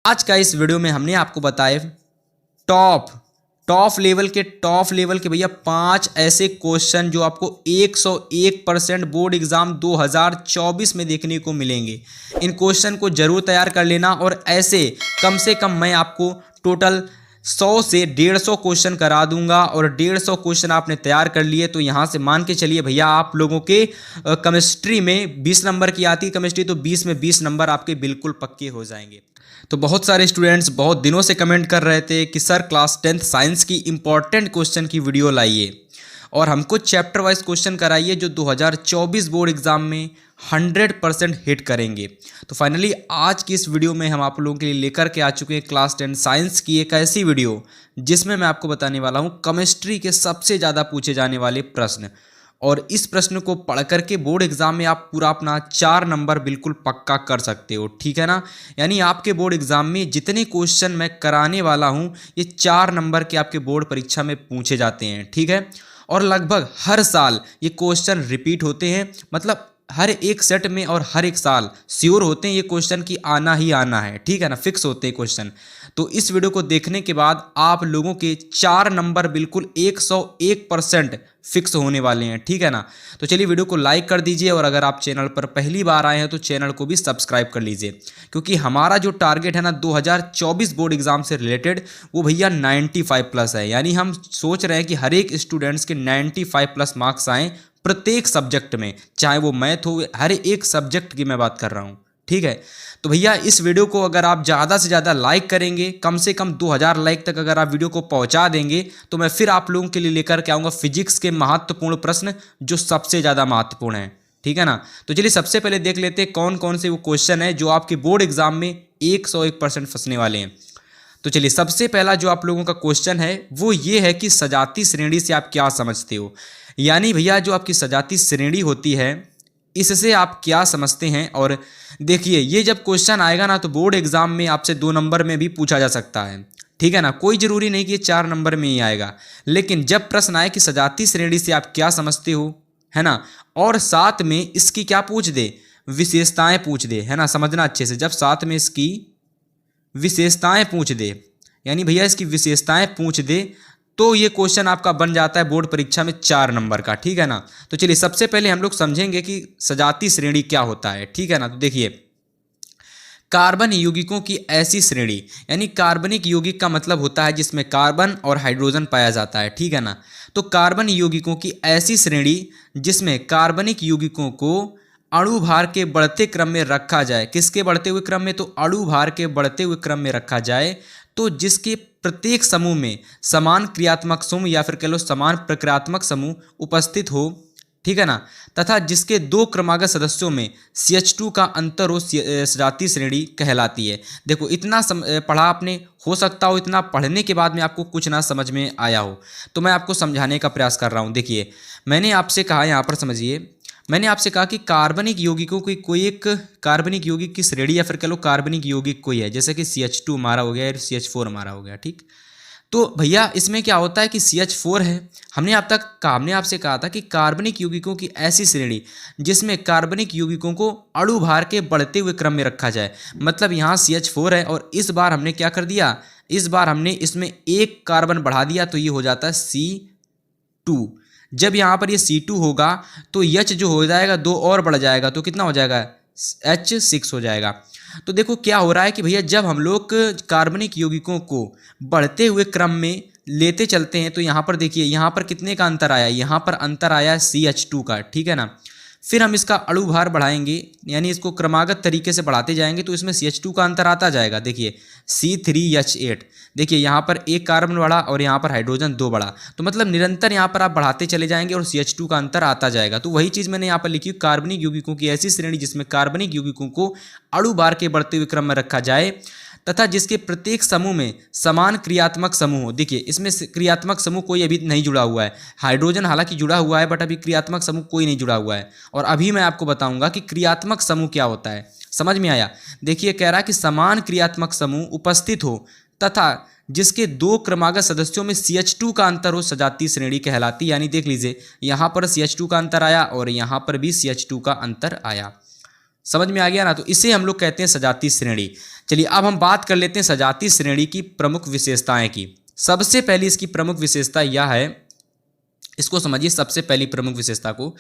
आज का इस वीडियो में हमने आपको बताए टॉप लेवल के भैया 5 ऐसे क्वेश्चन जो आपको 101% बोर्ड एग्जाम 2024 में देखने को मिलेंगे। इन क्वेश्चन को जरूर तैयार कर लेना और ऐसे कम से कम मैं आपको टोटल 100 से 150 क्वेश्चन करा दूंगा और 150 क्वेश्चन आपने तैयार कर लिए तो यहाँ से मान के चलिए भैया आप लोगों के केमिस्ट्री में 20 नंबर की आती केमिस्ट्री तो 20 में 20 नंबर आपके बिल्कुल पक्के हो जाएंगे। तो बहुत सारे स्टूडेंट्स बहुत दिनों से कमेंट कर रहे थे कि सर क्लास 10th साइंस की इंपॉर्टेंट क्वेश्चन की वीडियो लाइए और हमको चैप्टर वाइज क्वेश्चन कराइए जो 2024 बोर्ड एग्जाम में 100% हिट करेंगे। तो फाइनली आज की इस वीडियो में हम आप लोगों के लिए लेकर के आ चुके हैं क्लास 10 साइंस की एक ऐसी वीडियो जिसमें मैं आपको बताने वाला हूं केमिस्ट्री के सबसे ज़्यादा पूछे जाने वाले प्रश्न, और इस प्रश्न को पढ़ करके बोर्ड एग्जाम में आप पूरा अपना 4 नंबर बिल्कुल पक्का कर सकते हो, ठीक है ना। यानी आपके बोर्ड एग्जाम में जितने क्वेश्चन मैं कराने वाला हूं ये 4 नंबर के आपके बोर्ड परीक्षा में पूछे जाते हैं, ठीक है। और लगभग हर साल ये क्वेश्चन रिपीट होते हैं, मतलब हर एक सेट में और हर एक साल श्योर होते हैं ये क्वेश्चन की आना ही आना है, ठीक है ना, फिक्स होते हैं क्वेश्चन। तो इस वीडियो को देखने के बाद आप लोगों के 4 नंबर बिल्कुल 101% फिक्स होने वाले हैं, ठीक है ना। तो चलिए वीडियो को लाइक कर दीजिए और अगर आप चैनल पर पहली बार आए हैं तो चैनल को भी सब्सक्राइब कर लीजिए, क्योंकि हमारा जो टारगेट है ना 2024 बोर्ड एग्जाम से रिलेटेड वो भैया 95+ है। यानी हम सोच रहे हैं कि हर एक स्टूडेंट्स के 95+ मार्क्स आएँ प्रत्येक सब्जेक्ट में, चाहे वो मैथ हो, हर एक सब्जेक्ट की मैं बात कर रहा हूँ, ठीक है। तो भैया इस वीडियो को अगर आप ज़्यादा से ज़्यादा लाइक करेंगे, कम से कम 2000 लाइक तक अगर आप वीडियो को पहुंचा देंगे तो मैं फिर आप लोगों के लिए लेकर के आऊँगा फिजिक्स के महत्वपूर्ण प्रश्न जो सबसे ज़्यादा महत्वपूर्ण है, ठीक है ना। तो चलिए सबसे पहले देख लेते हैं कौन कौन से वो क्वेश्चन है जो आपके बोर्ड एग्जाम में 101% फंसने वाले हैं। तो चलिए सबसे पहला जो आप लोगों का क्वेश्चन है वो ये है कि सजाती श्रेणी से आप क्या समझते हो। यानी भैया जो आपकी सजाती श्रेणी होती है इससे आप क्या समझते हैं। और देखिए ये जब क्वेश्चन आएगा ना तो बोर्ड एग्जाम में आपसे 2 नंबर में भी पूछा जा सकता है, ठीक है ना। कोई ज़रूरी नहीं कि ये 4 नंबर में ही आएगा, लेकिन जब प्रश्न आए कि सजाती श्रेणी से आप क्या समझते हो, है ना, और साथ में इसकी क्या पूछ दे, विशेषताएं पूछ दे, है ना, समझना अच्छे से। जब साथ में इसकी विशेषताएं पूछ दे, यानी भैया इसकी विशेषताएं पूछ दे तो ये क्वेश्चन आपका बन जाता है बोर्ड परीक्षा में 4 नंबर का, ठीक है ना। तो चलिए सबसे पहले हम लोग समझेंगे कि सजाती श्रेणी क्या होता है, ठीक है ना। तो देखिए कार्बन यौगिकों की ऐसी श्रेणी, यानी कार्बनिक यौगिक का मतलब होता है जिसमें कार्बन और हाइड्रोजन पाया जाता है, ठीक है ना। तो कार्बन यौगिकों की ऐसी श्रेणी जिसमें कार्बनिक यौगिकों को अणु भार के बढ़ते क्रम में रखा जाए। किसके बढ़ते हुए क्रम में, तो अणु भार के बढ़ते हुए क्रम में रखा जाए, तो जिसके प्रत्येक समूह में समान क्रियात्मक समूह या फिर कह लो समान प्रक्रियात्मक समूह उपस्थित हो, ठीक है ना, तथा जिसके 2 क्रमागत सदस्यों में CH2 का अंतर हो, सजाती श्रेणी कहलाती है। देखो इतना पढ़ा आपने, हो सकता हो इतना पढ़ने के बाद में आपको कुछ ना समझ में आया हो, तो मैं आपको समझाने का प्रयास कर रहा हूँ। देखिए मैंने आपसे कहा, यहाँ पर समझिए, मैंने आपसे कहा कि कार्बनिक यौगिकों की कोई एक कार्बनिक यौगिक की श्रेणी या फिर कह लो कार्बनिक यौगिक कोई है, जैसे कि CH2 हमारा हो गया या CH4 हमारा हो गया, ठीक। तो भैया इसमें क्या होता है कि CH4 है, हमने आपसे कहा था कि कार्बनिक यौगिकों की ऐसी श्रेणी जिसमें कार्बनिक यौगिकों को अणु भार के बढ़ते हुए क्रम में रखा जाए। मतलब यहाँ CH4 है और इस बार हमने क्या कर दिया, इस बार हमने इसमें 1 कार्बन बढ़ा दिया तो ये हो जाता है C2। जब यहाँ पर ये C2 होगा तो H जो हो जाएगा 2 और बढ़ जाएगा तो कितना हो जाएगा, H6 हो जाएगा। तो देखो क्या हो रहा है कि भैया जब हम लोग कार्बनिक यौगिकों को बढ़ते हुए क्रम में लेते चलते हैं तो यहाँ पर देखिए यहाँ पर कितने का अंतर आया, यहाँ पर अंतर आया CH2 का, ठीक है ना। फिर हम इसका अणु भार बढ़ाएंगे, यानी इसको क्रमागत तरीके से बढ़ाते जाएंगे तो इसमें CH2 का अंतर आता जाएगा। देखिए C3H8, देखिए यहाँ पर 1 कार्बन बढ़ा और यहाँ पर हाइड्रोजन 2 बढ़ा, तो मतलब निरंतर यहाँ पर आप बढ़ाते चले जाएंगे और CH2 का अंतर आता जाएगा। तो वही चीज़ मैंने यहाँ पर लिखी, कार्बनिक यौगिकों की ऐसी श्रेणी जिसमें कार्बनिक यौगिकों को अणु भार के बढ़ते हुए क्रम में रखा जाए तथा जिसके प्रत्येक समूह में समान क्रियात्मक समूह हो। देखिए इसमें क्रियात्मक समूह कोई अभी नहीं जुड़ा हुआ है, हाइड्रोजन हालांकि जुड़ा हुआ है बट अभी क्रियात्मक समूह कोई नहीं जुड़ा हुआ है। और अभी मैं आपको बताऊंगा कि क्रियात्मक समूह क्या होता है, समझ में आया। देखिए कह रहा है कि समान क्रियात्मक समूह उपस्थित हो तथा जिसके 2 क्रमागत सदस्यों में CH2 का अंतर हो, सजाती श्रेणी कहलाती। यानी देख लीजिए यहाँ पर CH2 का अंतर आया और यहाँ पर भी CH2 का अंतर आया, समझ में आ गया ना। तो इसे हम लोग कहते हैं सजाती श्रेणी। चलिए अब हम बात कर लेते हैं सजातीय श्रेणी की प्रमुख विशेषताएं की। सबसे पहली इसकी प्रमुख विशेषता यह है, इसको समझिए सबसे पहली प्रमुख विशेषता को,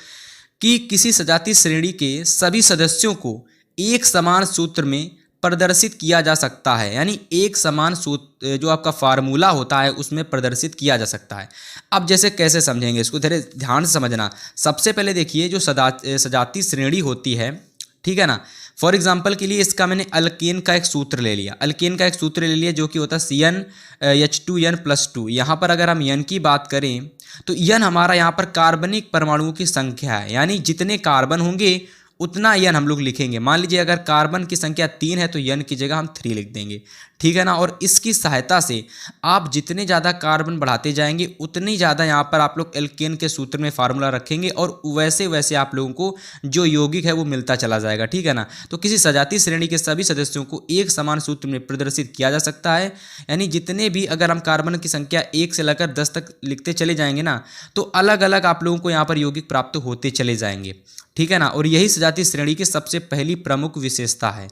कि किसी सजातीय श्रेणी के सभी सदस्यों को एक समान सूत्र में प्रदर्शित किया जा सकता है। यानी एक समान सूत्र जो आपका फार्मूला होता है उसमें प्रदर्शित किया जा सकता है। अब जैसे कैसे समझेंगे इसको, थोड़े ध्यान से समझना। सबसे पहले देखिए जो सजातीय श्रेणी होती है, ठीक है ना, फॉर एग्जाम्पल के लिए इसका मैंने अल्केन का एक सूत्र ले लिया, अल्केन का एक सूत्र ले लिया जो कि होता है CnH2n+2। यहाँ पर अगर हम n की बात करें तो n हमारा यहाँ पर कार्बनिक परमाणुओं की संख्या है, यानी जितने कार्बन होंगे उतना n हम लोग लिखेंगे। मान लीजिए अगर कार्बन की संख्या 3 है तो n की जगह हम 3 लिख देंगे, ठीक है ना। और इसकी सहायता से आप जितने ज़्यादा कार्बन बढ़ाते जाएंगे उतनी ज़्यादा यहाँ पर आप लोग एल्केन के सूत्र में फार्मूला रखेंगे और वैसे वैसे आप लोगों को जो यौगिक है वो मिलता चला जाएगा, ठीक है ना। तो किसी सजातीय श्रेणी के सभी सदस्यों को एक समान सूत्र में प्रदर्शित किया जा सकता है, यानी जितने भी अगर हम कार्बन की संख्या 1 से लेकर 10 तक लिखते चले जाएंगे ना तो अलग अलग आप लोगों को यहाँ पर यौगिक प्राप्त होते चले जाएंगे, ठीक है ना। और यही सजातीय श्रेणी की सबसे पहली प्रमुख विशेषता है।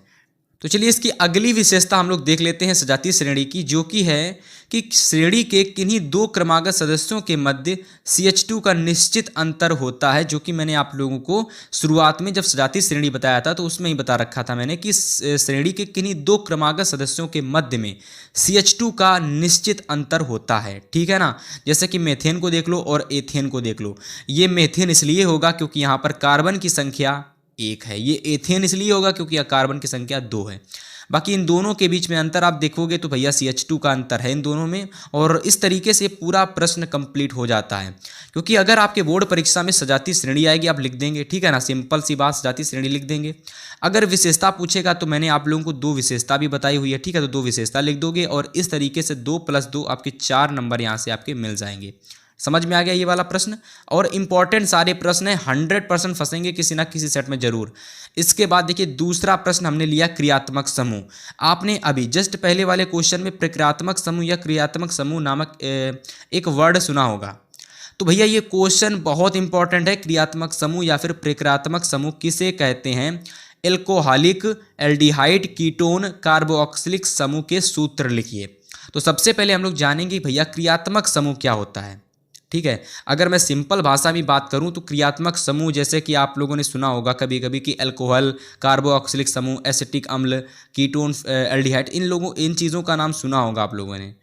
तो चलिए इसकी अगली विशेषता हम लोग देख लेते हैं सजातीय श्रेणी की, जो कि है कि श्रेणी के किन्हीं दो क्रमागत सदस्यों के मध्य CH2 का निश्चित अंतर होता है, जो कि मैंने आप लोगों को शुरुआत में जब सजातीय श्रेणी बताया था तो उसमें ही बता रखा था मैंने कि श्रेणी के किन्हीं दो क्रमागत सदस्यों के मध्य में CH2 का निश्चित अंतर होता है, ठीक है ना। जैसे कि मेथेन को देख लो और एथेन को देख लो। ये मेथेन इसलिए होगा क्योंकि यहाँ पर कार्बन की संख्या 1 है, ये एथेन इसलिए होगा क्योंकि कार्बन की संख्या 2 है। बाकी इन दोनों के बीच में अंतर आप देखोगे तो भैया CH2 का अंतर है इन दोनों में। और इस तरीके से पूरा प्रश्न कंप्लीट हो जाता है, क्योंकि अगर आपके बोर्ड परीक्षा में सजातीय श्रेणी आएगी आप लिख देंगे, ठीक है ना, सिंपल सी बात, सजातीय श्रेणी लिख देंगे। अगर विशेषता पूछेगा तो मैंने आप लोगों को 2 विशेषता भी बताई हुई है, ठीक है, तो 2 विशेषता लिख दोगे और इस तरीके से 2 + 2 आपके 4 नंबर यहाँ से आपके मिल जाएंगे। समझ में आ गया ये वाला प्रश्न। और इंपॉर्टेंट सारे प्रश्न हैं, 100% फंसेंगे किसी ना किसी सेट में जरूर। इसके बाद देखिए दूसरा प्रश्न हमने लिया क्रियात्मक समूह। आपने अभी जस्ट पहले वाले क्वेश्चन में प्रक्रियात्मक समूह या क्रियात्मक समूह नामक एक वर्ड सुना होगा। तो भैया ये क्वेश्चन बहुत इंपॉर्टेंट है। क्रियात्मक समूह या फिर प्रक्रियात्मक समूह किसे कहते हैं? एल्कोहलिक, एल्डिहाइड, कीटोन, कार्बोक्सिलिक समूह के सूत्र लिखिए। तो सबसे पहले हम लोग जानेंगे भैया क्रियात्मक समूह क्या होता है, ठीक है। अगर मैं सिंपल भाषा में बात करूं तो क्रियात्मक समूह जैसे कि आप लोगों ने सुना होगा कभी कभी कि अल्कोहल, कार्बोक्सिलिक समूह, एसिटिक अम्ल, कीटोन, एल्डिहाइड, इन चीज़ों का नाम सुना होगा आप लोगों ने।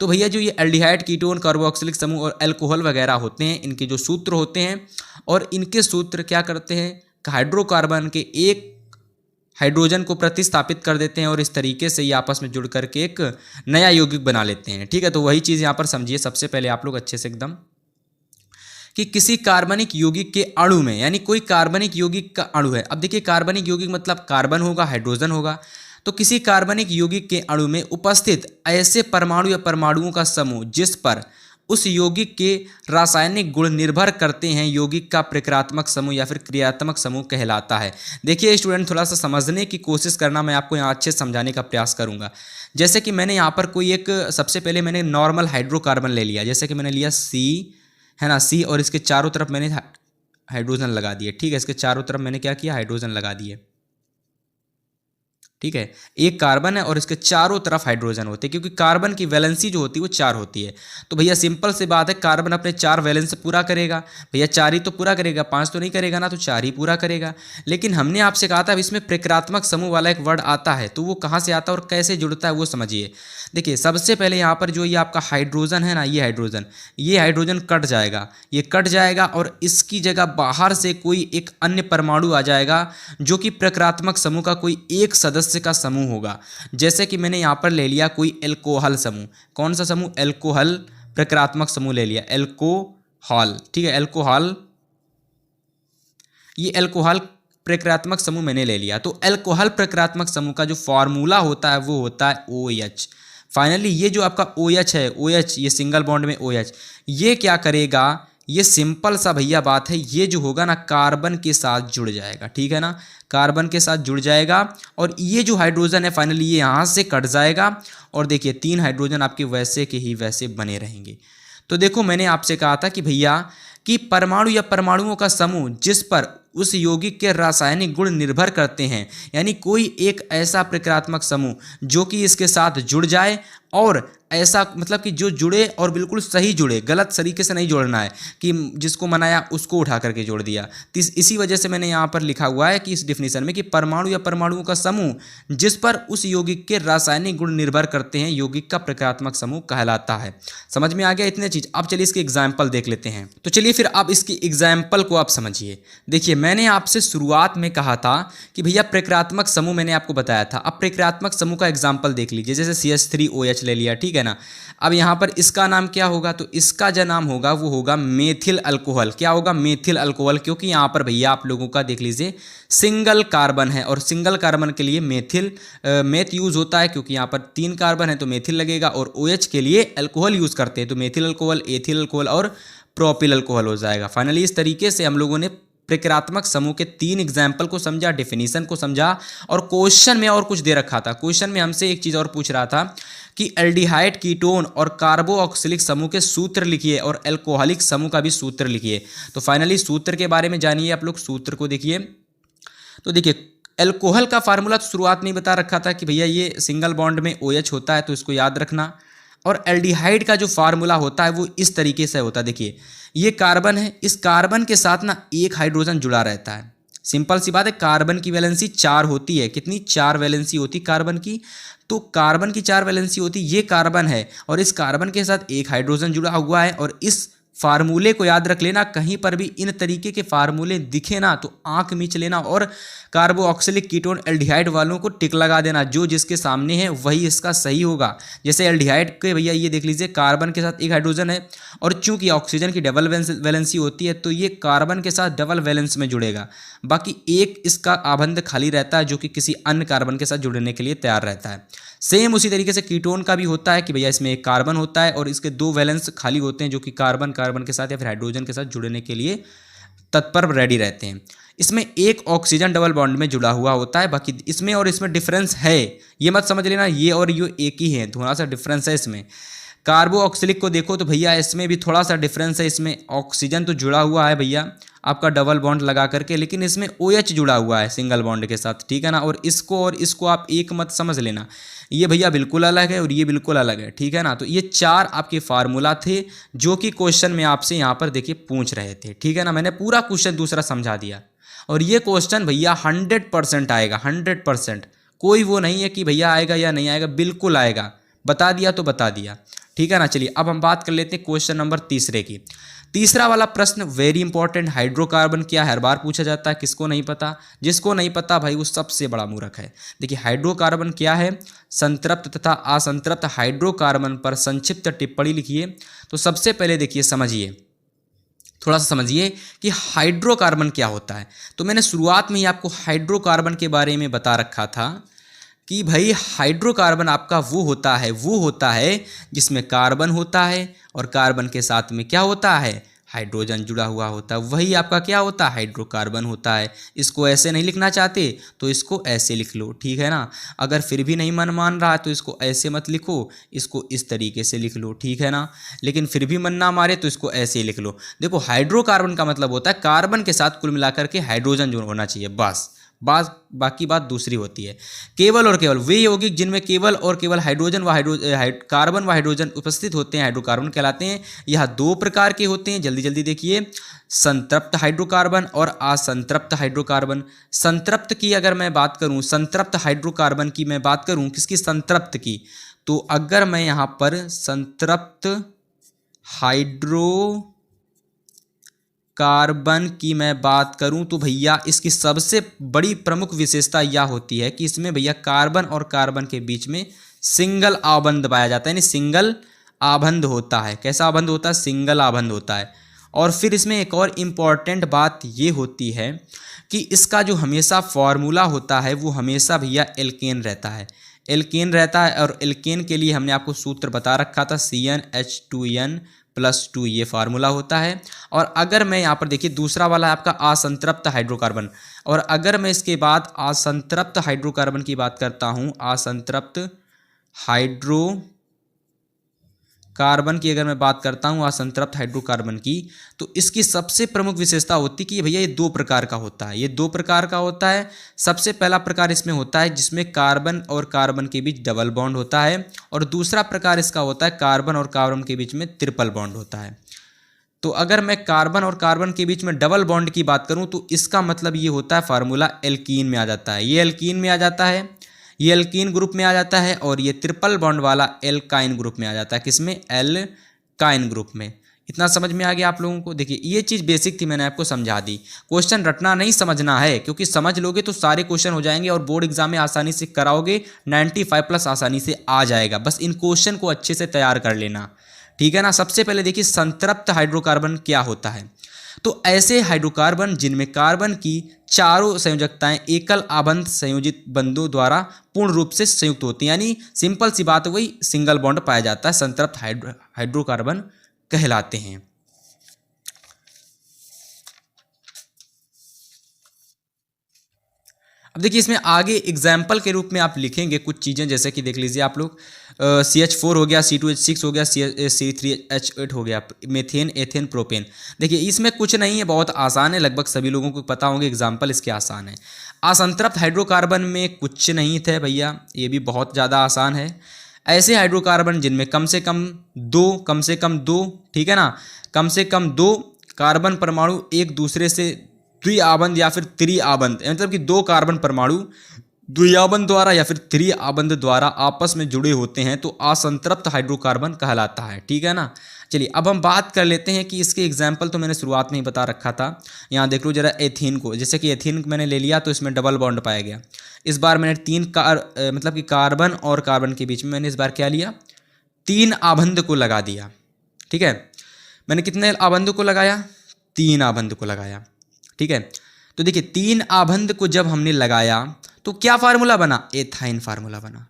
तो भैया जो ये एल्डिहाइड, कीटोन, कार्बोक्सिलिक समूह और अल्कोहल वगैरह होते हैं, इनके जो सूत्र होते हैं और इनके सूत्र क्या करते हैं, हाइड्रोकार्बन के एक हाइड्रोजन को प्रतिस्थापित कर देते हैं और इस तरीके से ये आपस में जुड़ करके एक नया यौगिक बना लेते हैं, ठीक है। तो वही चीज़ यहाँ पर समझिए सबसे पहले आप लोग अच्छे से एकदम, कि किसी कार्बनिक यौगिक के अणु में, यानी कोई कार्बनिक यौगिक का अणु है। अब देखिए कार्बनिक यौगिक मतलब कार्बन होगा, हाइड्रोजन होगा। तो किसी कार्बनिक यौगिक के अणु में उपस्थित ऐसे परमाणु या परमाणुओं का समूह जिस पर उस यौगिक के रासायनिक गुण निर्भर करते हैं, यौगिक का प्रक्रियात्मक समूह या फिर क्रियात्मक समूह कहलाता है। देखिए स्टूडेंट, थोड़ा सा समझने की कोशिश करना, मैं आपको यहाँ अच्छे से समझाने का प्रयास करूँगा। जैसे कि मैंने यहाँ पर कोई एक, सबसे पहले मैंने नॉर्मल हाइड्रोकार्बन ले लिया, जैसे कि मैंने लिया C, है ना, C, और इसके चारों तरफ मैंने हाइड्रोजन लगा दिए, ठीक है। इसके चारों तरफ मैंने क्या किया, हाइड्रोजन लगा दिए, ठीक है। एक कार्बन है और इसके चारों तरफ हाइड्रोजन होते हैं, क्योंकि कार्बन की वैलेंसी जो होती है वो 4 होती है। तो भैया सिंपल सी बात है, कार्बन अपने 4 वैलेंस पूरा करेगा, भैया 4 ही तो पूरा करेगा, 5 तो नहीं करेगा ना, तो 4 ही पूरा करेगा। लेकिन हमने आपसे कहा था इसमें प्रक्रियात्मक समूह वाला एक वर्ड आता है, तो वो कहाँ से आता है और कैसे जुड़ता है वो समझिए। देखिए सबसे पहले यहाँ पर जो ये आपका हाइड्रोजन है ना, ये हाइड्रोजन कट जाएगा, ये कट जाएगा और इसकी जगह बाहर से कोई एक अन्य परमाणु आ जाएगा जो कि प्रक्रियात्मक समूह का कोई एक सदस्य का समूह होगा। जैसे कि मैंने यहाँ पर ले लिया कोई एल्कोहल समूह। कौन सा समूह? एल्कोहल प्रक्रियात्मक समूह ले लिया, एल्कोहल, ठीक है, एल्कोहल, ये एल्कोहल प्रक्रियात्मक समूह मैंने ले लिया। तो एल्कोहल प्रक्रियात्मक समूह का जो फॉर्मूला होता है वो होता है OH। फाइनली ये जो आपका OH है, OH, ये सिंगल बॉन्ड में OH, ये क्या करेगा, ये सिंपल सा भैया बात है, ये जो होगा ना कार्बन के साथ जुड़ जाएगा, ठीक है ना, कार्बन के साथ जुड़ जाएगा और ये जो हाइड्रोजन है फाइनली ये यहाँ से कट जाएगा और देखिए 3 हाइड्रोजन आपके वैसे के ही वैसे बने रहेंगे। तो देखो मैंने आपसे कहा था कि भैया कि परमाणु या परमाणुओं का समूह जिस पर उस यौगिक के रासायनिक गुण निर्भर करते हैं। यानी कोई एक ऐसा प्रक्रियात्मक समूह जो कि इसके साथ जुड़ जाए, और ऐसा मतलब कि जो जुड़े और बिल्कुल सही जुड़े, गलत तरीके से नहीं जोड़ना है कि जिसको मनाया उसको उठा करके जोड़ दिया। तो इसी वजह से मैंने यहाँ पर लिखा हुआ है कि इस डिफिनीशन में कि परमाणु या परमाणुओं का समूह जिस पर उस यौगिक के रासायनिक गुण निर्भर करते हैं यौगिक का प्रक्रियात्मक समूह कहलाता है। समझ में आ गया इतने चीज। अब चलिए इसके एग्जाम्पल देख लेते हैं। तो चलिए फिर आप इसकी एग्जाम्पल को आप समझिए। देखिए मैंने आपसे शुरुआत में कहा था कि भैया प्रक्रियात्मक समूह मैंने आपको बताया था। अब प्रक्रियात्मक समूह का एग्जाम्पल देख लीजिए, जैसे CH3OH ले लिया, ठीक है ना। अब यहाँ पर इसका नाम क्या होगा, तो इसका जो नाम होगा वो होगा मेथिल अल्कोहल। क्या होगा, मेथिल अल्कोहल, क्योंकि यहाँ पर भैया आप लोगों का देख लीजिए सिंगल कार्बन है, और सिंगल कार्बन के लिए मेथ यूज होता है, क्योंकि यहाँ पर 3 कार्बन है तो मेथिल लगेगा, और OH के लिए अल्कोहल यूज करते हैं तो मेथिल अल्कोहल, एथिल अल्कोहल और प्रोपिल अल्कोहल हो जाएगा। फाइनली इस तरीके से हम लोगों ने प्रक्रियात्मक समूह के 3 एग्जाम्पल को समझा, डेफिनेशन को समझा, और क्वेश्चन में और कुछ दे रखा था। क्वेश्चन में हमसे एक चीज़ और पूछ रहा था कि एल्डिहाइड, कीटोन और कार्बोऑक्सिलिक समूह के सूत्र लिखिए और अल्कोहलिक समूह का भी सूत्र लिखिए। तो फाइनली सूत्र के बारे में जानिए आप लोग, सूत्र को देखिए। तो देखिए अल्कोहल का फार्मूला तो शुरुआत में ही बता रखा था कि भैया ये सिंगल बॉन्ड में OH होता है, तो इसको याद रखना। और एल्डिहाइड का जो फार्मूला होता है वो इस तरीके से होता है। देखिए ये कार्बन है, इस कार्बन के साथ ना एक हाइड्रोजन जुड़ा रहता है। सिंपल सी बात है, कार्बन की वैलेंसी 4 होती है। कितनी, 4 वैलेंसी होती कार्बन की। तो कार्बन की 4 वैलेंसी होती, ये कार्बन है और इस कार्बन के साथ एक हाइड्रोजन जुड़ा हुआ है। और इस फार्मूले को याद रख लेना, कहीं पर भी इन तरीके के फार्मूले दिखे ना तो आंख मीच लेना, और कार्बोऑक्सिलिक कीटोन एल्डिहाइड वालों को टिक लगा देना। जो जिसके सामने है वही इसका सही होगा। जैसे एल्डिहाइड के भैया ये देख लीजिए, कार्बन के साथ एक हाइड्रोजन है, और चूंकि ऑक्सीजन की डबल वैलेंसी होती है तो ये कार्बन के साथ डबल वैलेंस में जुड़ेगा। बाकी एक इसका आबंध खाली रहता है जो कि किसी अन्य कार्बन के साथ जुड़ने के लिए तैयार रहता है। सेम उसी तरीके से कीटोन का भी होता है कि भैया इसमें एक कार्बन होता है और इसके 2 वैलेंस खाली होते हैं जो कि कार्बन के साथ या फिर हाइड्रोजन के साथ जुड़ने के लिए तत्पर रेडी रहते हैं। इसमें एक ऑक्सीजन डबल बॉन्ड में जुड़ा हुआ होता है। बाकी इसमें और इसमें डिफरेंस है, ये मत समझ लेना ये और ये एक ही है, थोड़ा सा डिफरेंस है इसमें। कार्बोऑक्सिलिक को देखो तो भैया इसमें भी थोड़ा सा डिफरेंस है। इसमें ऑक्सीजन तो जुड़ा हुआ है भैया आपका डबल बॉन्ड लगा करके, लेकिन इसमें OH जुड़ा हुआ है सिंगल बॉन्ड के साथ, ठीक है ना। और इसको आप एक मत समझ लेना, ये भैया बिल्कुल अलग है और ये बिल्कुल अलग है, ठीक है ना। तो ये 4 आपके फार्मूला थे जो कि क्वेश्चन में आपसे यहाँ पर देखिए पूछ रहे थे, ठीक है ना। मैंने पूरा क्वेश्चन दूसरा समझा दिया, और ये क्वेश्चन भैया 100% आएगा, 100%। कोई वो नहीं है कि भैया आएगा या नहीं आएगा, बिल्कुल आएगा। बता दिया तो बता दिया, ठीक है ना। चलिए अब हम बात कर लेते हैं क्वेश्चन नंबर 3 की। तीसरा वाला प्रश्न वेरी इंपॉर्टेंट, हाइड्रोकार्बन क्या हर बार पूछा जाता है, किसको नहीं पता। जिसको नहीं पता भाई वो सबसे बड़ा मूर्ख है। देखिए हाइड्रोकार्बन क्या है, संतृप्त तथा असंतृप्त हाइड्रोकार्बन पर संक्षिप्त टिप्पणी लिखिए। तो सबसे पहले देखिए समझिए, थोड़ा सा समझिए कि हाइड्रोकार्बन क्या होता है। तो मैंने शुरुआत में ही आपको हाइड्रोकार्बन के बारे में बता रखा था कि भाई हाइड्रोकार्बन आपका वो होता है जिसमें कार्बन होता है और कार्बन के साथ में क्या होता है, हाइड्रोजन जुड़ा हुआ होता है। वही आपका क्या होता है, हाइड्रोकार्बन होता है। इसको ऐसे नहीं लिखना चाहते तो इसको ऐसे लिख लो, ठीक है ना। अगर फिर भी नहीं मन मान रहा है तो इसको ऐसे मत लिखो, इसको इस तरीके से लिख लो, ठीक है ना। लेकिन फिर भी मन ना मारे तो इसको ऐसे ही लिख लो। देखो हाइड्रोकार्बन का मतलब होता है कार्बन के साथ कुल मिलाकर के हाइड्रोजन जो होना चाहिए, बस बाकी बात दूसरी होती है। केवल और केवल वे यौगिक जिनमें केवल और केवल हाइड्रोजन कार्बन व हाइड्रोजन उपस्थित होते हैं हाइड्रोकार्बन कहलाते हैं। यह 2 प्रकार के होते हैं, जल्दी जल्दी देखिए, संतृप्त हाइड्रोकार्बन और असंतृप्त हाइड्रोकार्बन। संतृप्त की अगर मैं बात करूं, संतृप्त हाइड्रोकार्बन की मैं बात करूं, किसकी, संतृप्त की, तो अगर मैं यहां पर संतृप्त हाइड्रोकार्बन की मैं बात करूं तो भैया इसकी सबसे बड़ी प्रमुख विशेषता यह होती है कि इसमें भैया कार्बन और कार्बन के बीच में सिंगल आबंध पाया जाता है, यानी सिंगल आबंध होता है। कैसा आबंध होता है, सिंगल आबंध होता है। और फिर इसमें एक और इम्पॉर्टेंट बात ये होती है कि इसका जो हमेशा फॉर्मूला होता है वो हमेशा भैया एल्केन रहता है, एल्केन रहता है। और एल्केन के लिए हमने आपको सूत्र बता रखा था, CnH2n+2 ये फार्मूला होता है। और अगर मैं यहाँ पर देखिए दूसरा वाला है आपका असंतृप्त हाइड्रोकार्बन, और अगर मैं इसके बाद असंतृप्त हाइड्रोकार्बन की बात करता हूँ, असंतृप्त हाइड्रोकार्बन कार्बन की अगर मैं बात करता हूँ असंतृप्त हाइड्रोकार्बन की, तो इसकी सबसे प्रमुख विशेषता होती है कि भैया ये दो प्रकार का होता है। ये दो प्रकार का होता है। सबसे पहला प्रकार इसमें होता है जिसमें कार्बन और कार्बन के बीच डबल बॉन्ड होता है, और दूसरा प्रकार इसका होता है कार्बन और कार्बन के बीच में ट्रिपल बॉन्ड होता है। तो अगर मैं कार्बन और कार्बन के बीच में डबल बॉन्ड की बात करूं तो इसका मतलब ये होता है फार्मूला एल्कीन में आ जाता है। ये एल्कीन में आ जाता है, ये एल्कीन ग्रुप में आ जाता है, और ये ट्रिपल बॉन्ड वाला एल्काइन ग्रुप में आ जाता है। किसमें? एल्काइन ग्रुप में। इतना समझ में आ गया आप लोगों को? देखिए ये चीज़ बेसिक थी, मैंने आपको समझा दी। क्वेश्चन रटना नहीं, समझना है, क्योंकि समझ लोगे तो सारे क्वेश्चन हो जाएंगे और बोर्ड एग्जाम में आसानी से कराओगे, 95+ आसानी से आ जाएगा। बस इन क्वेश्चन को अच्छे से तैयार कर लेना, ठीक है ना। सबसे पहले देखिए संतृप्त हाइड्रोकार्बन क्या होता है। तो ऐसे हाइड्रोकार्बन जिनमें कार्बन की चारों संयोजकताएं एकल आबंध संयोजित बंधों द्वारा पूर्ण रूप से संयुक्त होती हैं, यानी सिंपल सी बात, वही सिंगल बॉन्ड पाया जाता है, संतृप्त हाइड्रोकार्बन कहलाते हैं। अब देखिए इसमें आगे एग्जाम्पल के रूप में आप लिखेंगे कुछ चीज़ें, जैसे कि देख लीजिए आप लोग, CH4 हो गया, C2H6 हो गया, C3H8 हो गया, मेथेन, एथेन, प्रोपेन। देखिए इसमें कुछ नहीं है, बहुत आसान है, लगभग सभी लोगों को पता होंगे, एग्जाम्पल इसके आसान है। असंतृप्त हाइड्रोकार्बन में कुछ नहीं थे भैया, ये भी बहुत ज़्यादा आसान है। ऐसे हाइड्रोकार्बन जिनमें कम से कम दो, ठीक है ना, कम से कम दो कार्बन परमाणु एक दूसरे से द्विआबंध या फिर त्रिआबंध, मतलब कि दो कार्बन परमाणु द्विआबंध द्वारा या फिर त्रिआबंध द्वारा आपस में जुड़े होते हैं, तो असंतृप्त हाइड्रोकार्बन कहलाता है, ठीक है ना। चलिए अब हम बात कर लेते हैं कि इसके एग्जाम्पल तो मैंने शुरुआत में ही बता रखा था। यहाँ देख लो जरा एथीन को, जैसे कि एथीन मैंने ले लिया तो इसमें डबल बॉन्ड पाया गया। इस बार मैंने मतलब कि कार्बन और कार्बन के बीच में मैंने इस बार क्या लिया, 3 आबंध को लगा दिया, ठीक है। मैंने कितने आबंध को लगाया? 3 आबंध को लगाया, ठीक है। तो देखिए 3 आबंध को जब हमने लगाया तो क्या फार्मूला बना? एथाइन फार्मूला बना।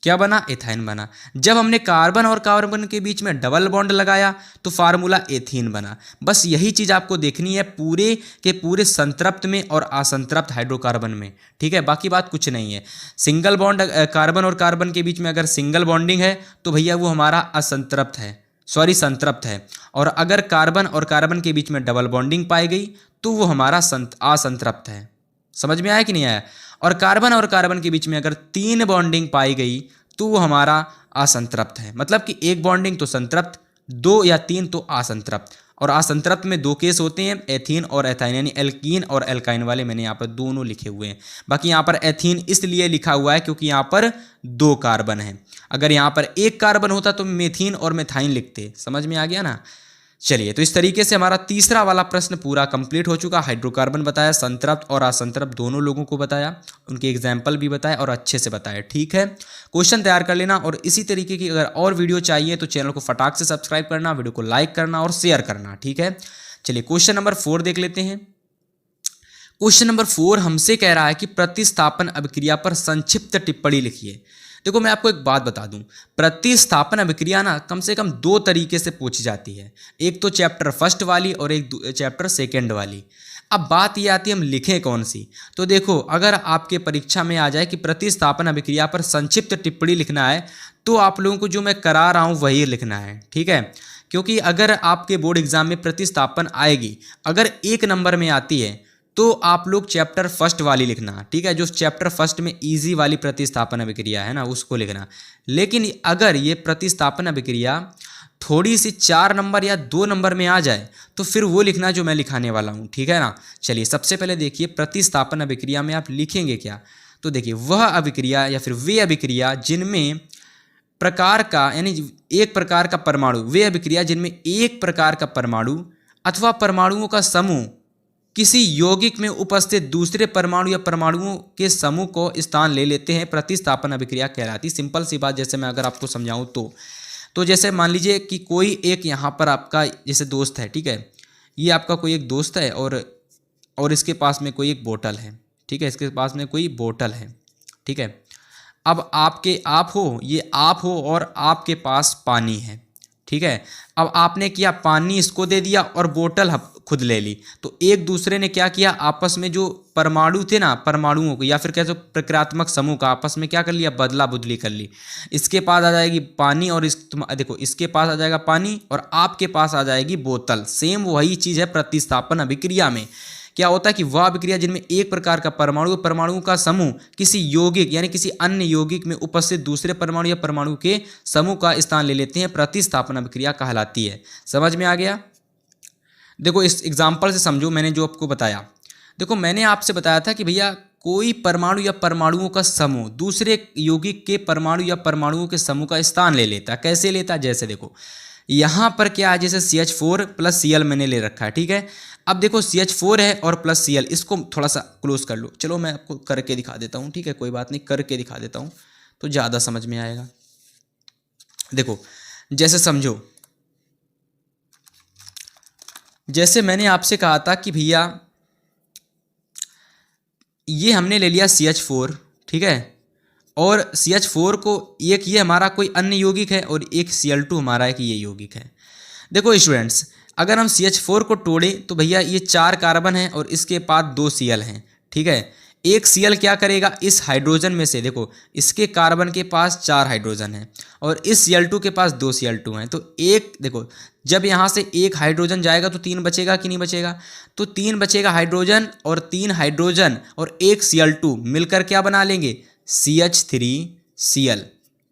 क्या बना? एथाइन बना। जब हमने कार्बन और कार्बन के बीच में डबल बॉन्ड लगाया तो फार्मूला एथीन बना। बस यही चीज़ आपको देखनी है पूरे के पूरे संतृप्त में और असंतृप्त हाइड्रोकार्बन में, ठीक है। बाकी बात कुछ नहीं है। सिंगल बॉन्ड कार्बन और कार्बन के बीच में अगर सिंगल बॉन्डिंग है तो भैया वो हमारा असंतृप्त है, संतृप्त है। और अगर कार्बन और कार्बन के बीच में डबल बॉन्डिंग पाई गई तो वो हमारा असंतृप्त है। समझ में आया कि नहीं आया? और कार्बन के बीच में अगर 3 बॉन्डिंग पाई गई तो वो हमारा असंतृप्त है। मतलब कि एक बॉन्डिंग तो संतृप्त, 2 या 3 तो असंतृप्त। और असंतृप्त में 2 केस होते हैं, एथीन और एथाइन, यानी एल्कीन और एल्काइन वाले मैंने यहाँ पर दोनों लिखे हुए हैं। बाकी यहाँ पर एथीन इसलिए लिखा हुआ है क्योंकि यहाँ पर 2 कार्बन है। अगर यहाँ पर 1 कार्बन होता तो मेथीन और मेथाइन लिखते। समझ में आ गया ना? चलिए तो इस तरीके से हमारा तीसरा वाला प्रश्न पूरा कंप्लीट हो चुका। हाइड्रोकार्बन बताया, संतृप्त और असंतृप्त दोनों लोगों को बताया, उनके एग्जाम्पल भी बताया और अच्छे से बताया, ठीक है। क्वेश्चन तैयार कर लेना, और इसी तरीके की अगर और वीडियो चाहिए तो चैनल को फटाक से सब्सक्राइब करना, वीडियो को लाइक करना और शेयर करना, ठीक है। चलिए क्वेश्चन नंबर 4 देख लेते हैं। क्वेश्चन नंबर 4 हमसे कह रहा है कि प्रतिस्थापन अभिक्रिया पर संक्षिप्त टिप्पणी लिखिए। देखो मैं आपको एक बात बता दूं, प्रतिस्थापन अभिक्रिया ना कम से कम 2 तरीके से पूछी जाती है, एक तो चैप्टर फर्स्ट वाली और एक चैप्टर सेकंड वाली। अब बात ये आती है हम लिखें कौन सी। तो देखो अगर आपके परीक्षा में आ जाए कि प्रतिस्थापन अभिक्रिया पर संक्षिप्त टिप्पणी लिखना है तो आप लोगों को जो मैं करा रहा हूँ वही लिखना है, ठीक है। क्योंकि अगर आपके बोर्ड एग्जाम में प्रतिस्थापन आएगी, अगर 1 नंबर में आती है तो आप लोग चैप्टर फर्स्ट वाली लिखना, ठीक है। जो चैप्टर फर्स्ट में इजी वाली प्रतिस्थापन अभिक्रिया है ना उसको लिखना। लेकिन अगर ये प्रतिस्थापन अभिक्रिया थोड़ी सी 4 नंबर या 2 नंबर में आ जाए तो फिर वो लिखना जो मैं लिखाने वाला हूँ, ठीक है ना। चलिए सबसे पहले देखिए प्रतिस्थापन अभिक्रिया में आप लिखेंगे क्या। तो देखिए वह अभिक्रिया या फिर वे अभिक्रिया जिनमें प्रकार का यानी एक प्रकार का परमाणु, वे अभिक्रिया जिनमें एक प्रकार का परमाणु अथवा परमाणुओं का समूह किसी यौगिक में उपस्थित दूसरे परमाणु या परमाणुओं के समूह को स्थान ले लेते हैं, प्रतिस्थापन अभिक्रिया कहलाती। सिंपल सी बात, जैसे मैं अगर आपको समझाऊं तो जैसे मान लीजिए कि कोई एक यहाँ पर आपका जैसे दोस्त है, ठीक है। ये आपका कोई एक दोस्त है और इसके पास में कोई एक बोतल है, ठीक है। इसके पास में कोई बोतल है, ठीक है। अब आप हो और आपके पास पानी है, ठीक है। अब आपने किया पानी इसको दे दिया और बोतल खुद ले ली। तो एक दूसरे ने क्या किया, आपस में जो परमाणु थे ना, परमाणुओं को या फिर कह सकते प्रक्रियात्मक समूह का आपस में क्या कर लिया, बदला बुदली कर ली। इसके पास आ जाएगी पानी और देखो इसके पास आ जाएगा पानी और आपके पास आ जाएगी बोतल। सेम वही चीज़ है प्रतिस्थापन अभिक्रिया में। क्या होता है कि वह अभिक्रिया जिनमें एक प्रकार का परमाणु का समूह किसी यौगिक यानी किसी अन्य यौगिक में उपस्थित दूसरे परमाणु या परमाणु के समूह का स्थान ले लेते हैं, प्रतिस्थापन अभिक्रिया कहलाती है। समझ में आ गया? देखो इस एग्जाम्पल से समझो, मैंने जो आपको बताया, देखो मैंने आपसे बताया था कि भैया कोई परमाणु या परमाणुओं का समूह दूसरे यौगिक के परमाणु या परमाणुओं के समूह का स्थान ले लेता। कैसे लेता? जैसे देखो यहाँ पर क्या है, जैसे CH4 प्लस Cl मैंने ले रखा है, ठीक है। अब देखो CH4 है और प्लस Cl, इसको थोड़ा सा क्लोज कर लो। चलो मैं आपको करके दिखा देता हूँ, ठीक है, कोई बात नहीं, करके दिखा देता हूँ तो ज़्यादा समझ में आएगा। देखो जैसे समझो, जैसे मैंने आपसे कहा था कि भैया ये हमने ले लिया CH4, ठीक है, और CH4 को एक ये हमारा कोई अन्य यौगिक है और एक Cl2 हमारा एक ये यौगिक है। देखो स्टूडेंट्स, अगर हम CH4 को तोड़ें तो भैया ये 4 कार्बन है और इसके पास 2 Cl हैं, ठीक है। एक Cl क्या करेगा, इस हाइड्रोजन में से, देखो इसके कार्बन के पास 4 हाइड्रोजन हैं और इस Cl2 के पास 2 Cl2 हैं, तो एक देखो जब यहाँ से एक हाइड्रोजन जाएगा तो 3 बचेगा कि नहीं बचेगा? तो 3 बचेगा हाइड्रोजन, और 3 हाइड्रोजन और एक Cl2 मिलकर क्या बना लेंगे, CH3Cl,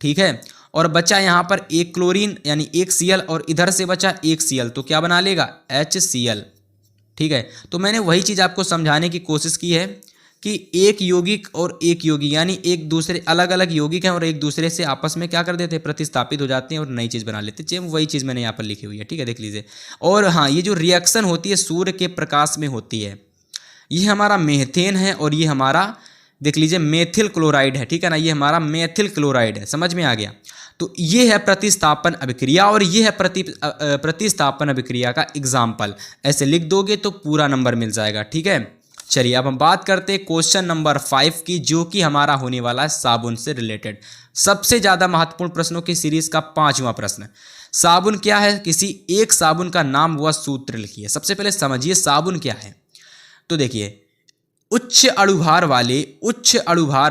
ठीक है। और बचा यहाँ पर एक क्लोरीन यानी एक Cl और इधर से बचा एक Cl, तो क्या बना लेगा, HCl, ठीक है। तो मैंने वही चीज़ आपको समझाने की कोशिश की है कि एक यौगिक और एक यौगिक यानी एक दूसरे अलग अलग यौगिक हैं और एक दूसरे से आपस में क्या कर देते हैं, प्रतिस्थापित हो जाते हैं और नई चीज़ बना लेते हैं। वही चीज़ मैंने यहाँ पर लिखी हुई है, ठीक है, देख लीजिए। और हाँ, ये जो रिएक्शन होती है सूर्य के प्रकाश में होती है, ये हमारा मीथेन है और ये हमारा देख लीजिए मेथिल क्लोराइड है, ठीक है ना, ये हमारा मेथिल क्लोराइड है। समझ में आ गया? तो ये है प्रतिस्थापन अभिक्रिया और ये है प्रतिस्थापन अभिक्रिया का एग्जाम्पल। ऐसे लिख दोगे तो पूरा नंबर मिल जाएगा, ठीक है। चलिए अब हम बात करते हैं क्वेश्चन नंबर 5 की, जो कि हमारा होने वाला है साबुन से रिलेटेड। सबसे ज़्यादा महत्वपूर्ण प्रश्नों की सीरीज का 5वां प्रश्न। साबुन क्या है? किसी एक साबुन का नाम व सूत्र लिखिए। सबसे पहले समझिए साबुन क्या है। तो देखिए उच्च अणुभार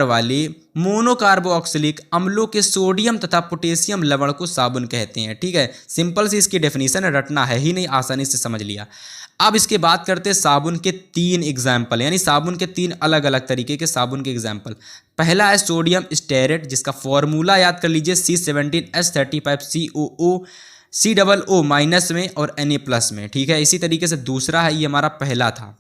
वाले मोनोकार्बोक्सिलिक अम्लों के सोडियम तथा पोटेशियम लवण को साबुन कहते हैं, ठीक है। सिंपल सी इसकी डेफिनेशन रटना है ही नहीं, आसानी से समझ लिया। अब इसके बात करते हैं साबुन के 3 एग्जाम्पल, यानी साबुन के 3 अलग अलग तरीके के साबुन के एग्जाम्पल। पहला है सोडियम स्टेरेट, जिसका फॉर्मूला याद कर लीजिए C17H35COO COO माइनस में और Na+ में, ठीक है। इसी तरीके से दूसरा है, ये हमारा पहला था।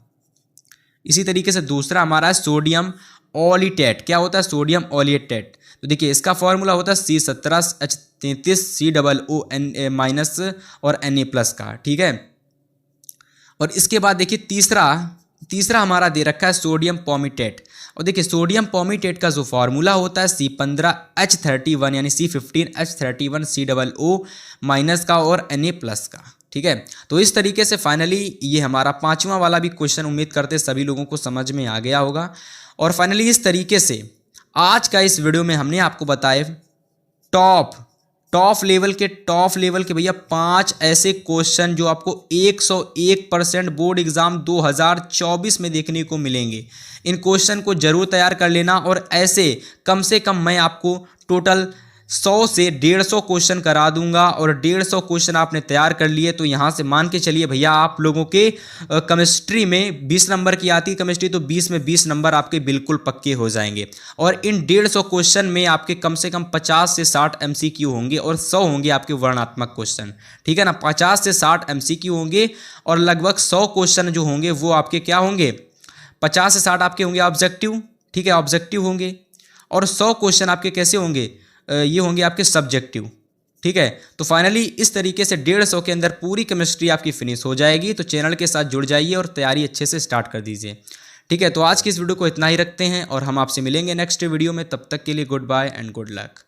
इसी तरीके से दूसरा हमारा है सोडियम ऑलिटेट। क्या होता है? सोडियम ऑलिटेट। तो देखिए इसका फॉर्मूला होता है C17H33COO माइनस और Na+ का, ठीक है। और इसके बाद देखिए तीसरा हमारा दे रखा है सोडियम पॉमिटेट। और देखिए सोडियम पॉमिटेट का जो फार्मूला होता है C15H31 यानी C15H31COO माइनस का और Na+ का, ठीक है। तो इस तरीके से फाइनली ये हमारा 5वां वाला भी क्वेश्चन उम्मीद करते सभी लोगों को समझ में आ गया होगा। और फाइनली इस तरीके से आज का इस वीडियो में हमने आपको बताए टॉप लेवल के भैया 5 ऐसे क्वेश्चन जो आपको 101% बोर्ड एग्जाम 2024 में देखने को मिलेंगे। इन क्वेश्चन को जरूर तैयार कर लेना और ऐसे कम से कम मैं आपको टोटल 100 से 150 क्वेश्चन करा दूंगा। और 150 क्वेश्चन आपने तैयार कर लिए तो यहाँ से मान के चलिए भैया आप लोगों के केमिस्ट्री में 20 नंबर की आती है केमिस्ट्री, तो 20 में 20 नंबर आपके बिल्कुल पक्के हो जाएंगे। और इन 150 क्वेश्चन में आपके कम से कम 50 से 60 MCQ होंगे और 100 होंगे आपके वर्णनात्मक क्वेश्चन, ठीक है ना। 50 से 60 MCQ होंगे और लगभग 100 क्वेश्चन जो होंगे वो आपके क्या होंगे, 50 से 60 आपके होंगे ऑब्जेक्टिव, ठीक है, ऑब्जेक्टिव होंगे। और 100 क्वेश्चन आपके कैसे होंगे, ये होंगे आपके सब्जेक्टिव, ठीक है। तो फाइनली इस तरीके से 150 के अंदर पूरी केमिस्ट्री आपकी फिनिश हो जाएगी। तो चैनल के साथ जुड़ जाइए और तैयारी अच्छे से स्टार्ट कर दीजिए, ठीक है। तो आज की इस वीडियो को इतना ही रखते हैं और हम आपसे मिलेंगे नेक्स्ट वीडियो में। तब तक के लिए good bye and good luck.